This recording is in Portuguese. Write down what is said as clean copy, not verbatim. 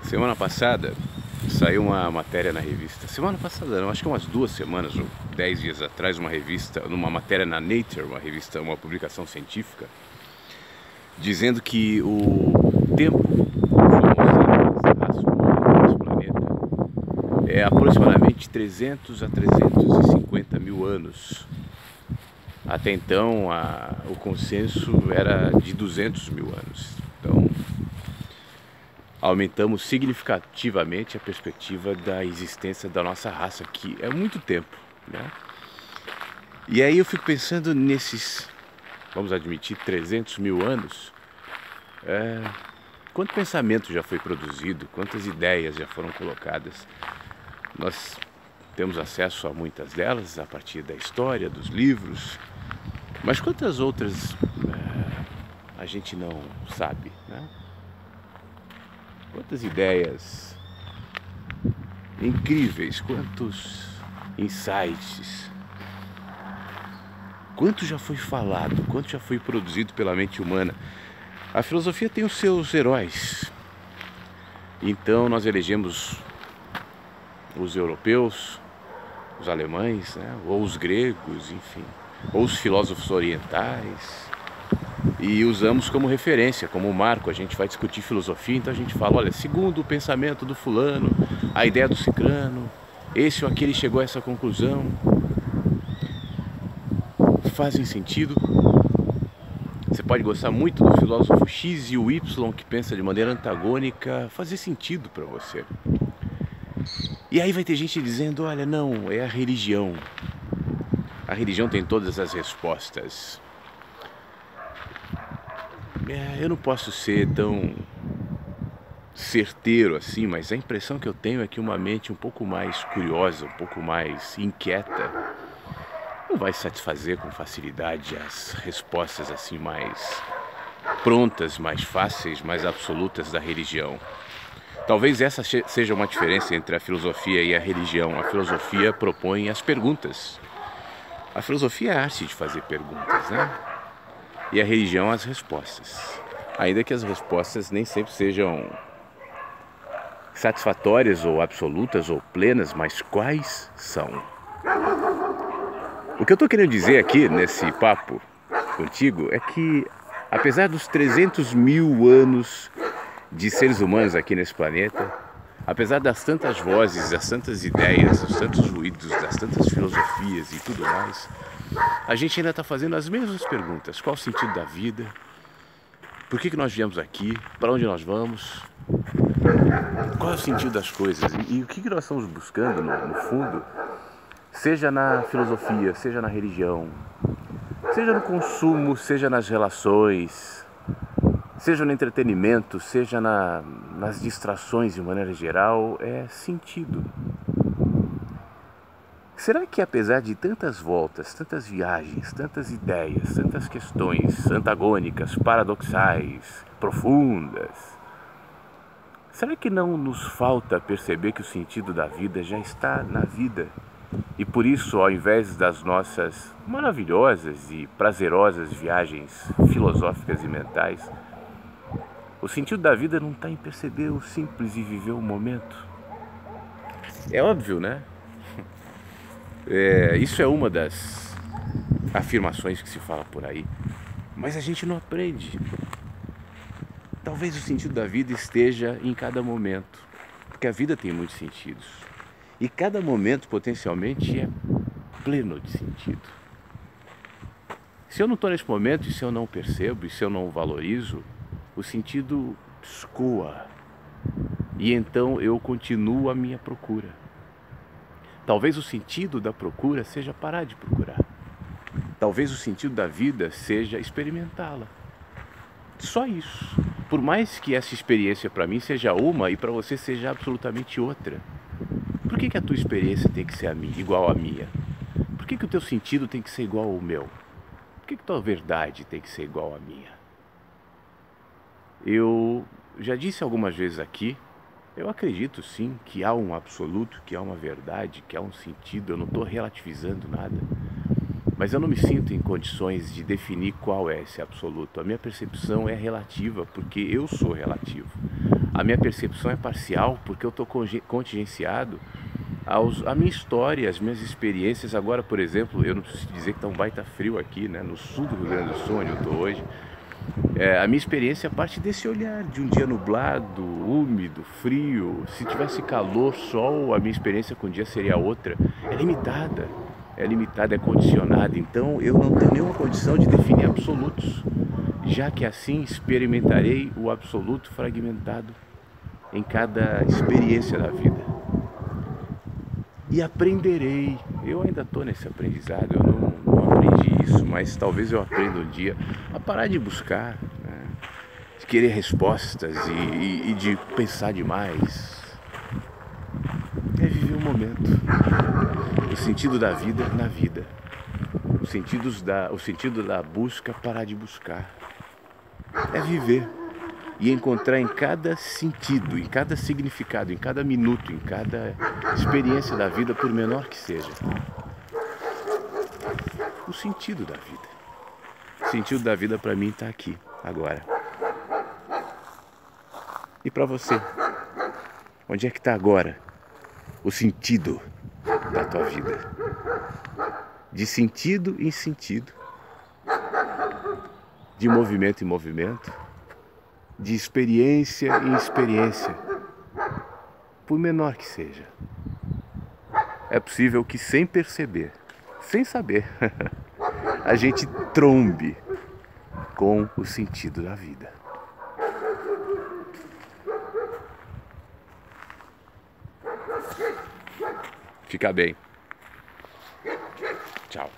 Semana passada saiu uma matéria na revista. Semana passada não, acho que umas 2 semanas ou 10 dias atrás, uma revista, numa matéria na Nature, uma revista, uma publicação científica, dizendo que o tempo da raça humana no nosso planeta é aproximadamente 300 a 350 mil anos. Até então, o consenso era de 200 mil anos. Então, aumentamos significativamente a perspectiva da existência da nossa raça, que é muito tempo, né? E aí eu fico pensando nesses, vamos admitir, 300 mil anos, quanto pensamento já foi produzido, quantas ideias já foram colocadas. Nós temos acesso a muitas delas a partir da história, dos livros, mas quantas outras a gente não sabe, né? Quantas ideias incríveis, quantos insights, quanto já foi falado, quanto já foi produzido pela mente humana. A filosofia tem os seus heróis. Então nós elegemos os europeus, os alemães, né? Ou os gregos, enfim, ou os filósofos orientais, e usamos como referência, como marco. A gente vai discutir filosofia, então a gente fala, olha, segundo o pensamento do fulano, a ideia do cicrano, esse ou aquele chegou a essa conclusão. Fazem sentido. Você pode gostar muito do filósofo X e o Y, que pensa de maneira antagônica, fazer sentido para você. E aí vai ter gente dizendo, olha, não, é a religião. A religião tem todas as respostas. Eu não posso ser tão certeiro assim, mas a impressão que eu tenho é que uma mente um pouco mais curiosa, um pouco mais inquieta, não vai satisfazer com facilidade as respostas assim mais prontas, mais fáceis, mais absolutas da religião. Talvez essa seja uma diferença entre a filosofia e a religião. A filosofia propõe as perguntas. A filosofia é a arte de fazer perguntas, né? E a religião as respostas. Ainda que as respostas nem sempre sejam satisfatórias ou absolutas ou plenas, mas quais são? O que eu estou querendo dizer aqui nesse papo contigo é que, apesar dos 300 mil anos de seres humanos aqui nesse planeta, apesar das tantas vozes, das tantas ideias, dos tantos ruídos, das tantas filosofias e tudo mais, a gente ainda está fazendo as mesmas perguntas. Qual o sentido da vida? Por que nós viemos aqui? Para onde nós vamos? Qual é o sentido das coisas? E o que nós estamos buscando, no fundo, seja na filosofia, seja na religião, seja no consumo, seja nas relações, seja no entretenimento, seja nas distrações de maneira geral, é sentido. Será que, apesar de tantas voltas, tantas viagens, tantas ideias, tantas questões antagônicas, paradoxais, profundas, será que não nos falta perceber que o sentido da vida já está na vida? E por isso, ao invés das nossas maravilhosas e prazerosas viagens filosóficas e mentais, o sentido da vida não está em perceber o simples e viver o momento? É óbvio, né? Isso é uma das afirmações que se fala por aí, mas a gente não aprende. Talvez o sentido da vida esteja em cada momento, porque a vida tem muitos sentidos e cada momento potencialmente é pleno de sentido. Se eu não estou nesse momento, e se eu não percebo, e se eu não valorizo, o sentido escoa, e então eu continuo a minha procura. Talvez o sentido da procura seja parar de procurar. Talvez o sentido da vida seja experimentá-la. Só isso. Por mais que essa experiência para mim seja uma e para você seja absolutamente outra. Por que a tua experiência tem que ser igual à minha? Por que o teu sentido tem que ser igual ao meu? Por que a tua verdade tem que ser igual à minha? Eu já disse algumas vezes aqui, eu acredito sim que há um absoluto, que há uma verdade, que há um sentido. Eu não estou relativizando nada, mas eu não me sinto em condições de definir qual é esse absoluto. A minha percepção é relativa porque eu sou relativo. A minha percepção é parcial porque eu estou contingenciado à minha história, às minhas experiências. Agora, por exemplo, eu não preciso dizer que está um baita frio aqui, né? No sul do Rio Grande do Sul, onde eu estou hoje. A minha experiência parte desse olhar de um dia nublado, úmido, frio. Se tivesse calor, sol, a minha experiência com o dia seria outra. É limitada, é condicionada. Então eu não tenho nenhuma condição de definir absolutos, já que assim experimentarei o absoluto fragmentado em cada experiência da vida. E aprenderei. Eu ainda estou nesse aprendizado, eu não aprendi isso, mas talvez eu aprenda um dia a parar de buscar, né? De querer respostas e de pensar demais. É viver o momento. O sentido da vida na vida. O sentido da busca, parar de buscar. É viver. E encontrar em cada sentido, em cada significado, em cada minuto, em cada experiência da vida, por menor que seja, o sentido da vida. O sentido da vida para mim está aqui, agora. E para você? Onde é que está agora o sentido da tua vida? De sentido em sentido, de movimento em movimento, de experiência em experiência, por menor que seja. É possível que sem perceber, sem saber, a gente trombe com o sentido da vida. Fica bem. Tchau.